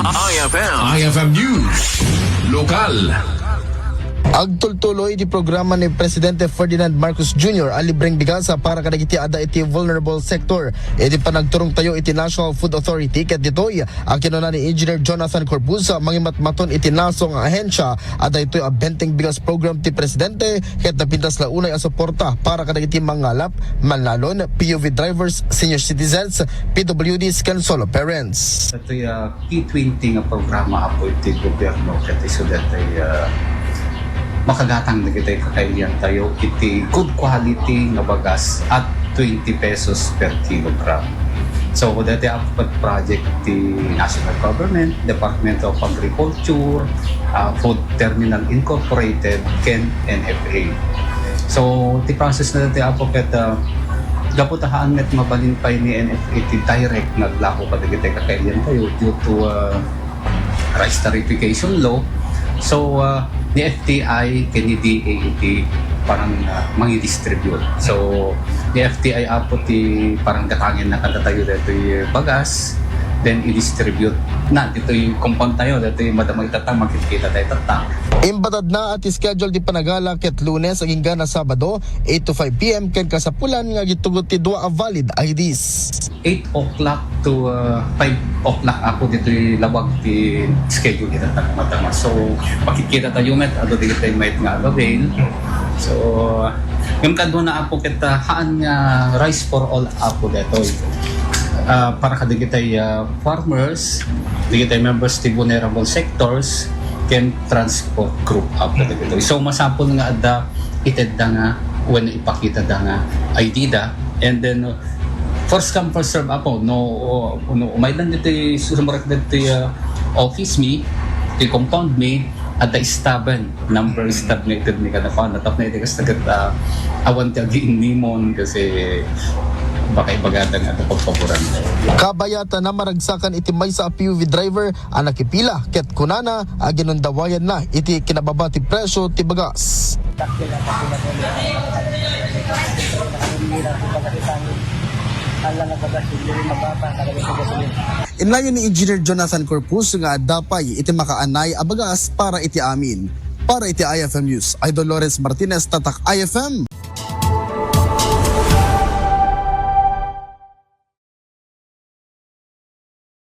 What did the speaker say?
IFM News. Lokal. Agtultuloy di programa ni Presidente Ferdinand Marcos Jr. ang libreng bigasa para kadagiti ada iti vulnerable sector. Iti panagturong tayo iti National Food Authority ket ditoy ang kinuna ni Engineer Jonathan Corpuz mangimatmaton iti nasong ahensya ada itoy a benteng bigas program ti Presidente ket napintas launay a suporta para kadagiti mangalap, manlalon, PUV drivers, senior citizens, PWDs ken solo parents. Ito'y P20 nga programa apo iti gobyerno ket iso datoy makagatang na kita kakailian tayo iti good quality nga bagas at 20 pesos per kilogram. So dati apat project ti National Government, Department of Agriculture, Food Terminal Incorporated, ken NFA. So ti process na dati apat gaputahaan met mabalinpay ni NFA ti direct naglako pa dati kakailian tayo due to rice tariffication law. So ni FTI kani DAAT parang mangi-distribute. So ni FTI apo ti parang gatangin na kadatayo dito yung bagas, then i-distribute na dito yung compound tayo dito yung madamay tatang makikita tayo tatang. Imbatad na at schedule di panagala ket Lunes aging gana Sabado 8 to 5 PM ken kasapulan nga gitugot ti dua a valid IDs. 8 o'clock to 5 o'clock ako dito yung lawag ti schedule kita matama. So makikita tayo met ado di tayo met nga avail. So yung kadto na ako kita haan nga rice for all ako dito. Para kadigitay farmers, digitay members ti vulnerable sectors, ken transport group up dito. So masapol nga adda ited da nga when ipakita da nga ID da, and then first come first serve ako no may lang dito sumurak dito office me ti compound me at the staben number stagnated ni kada pa natap na iti kas tagat awan ti agi nimon kasi baka ibagatang ato pagpapuran. Kabayata na maragsakan iti maysa a PUV driver ang nakipila ket kunana aginundawayan na iti kinababa ti presyo ti bagas. Inlayon ni Engineer Jonathan Corpuz nga dapay iti makaanay a bagas para iti amin. Para iti IFM News, Idol Lawrence Martinez, Tatak IFM.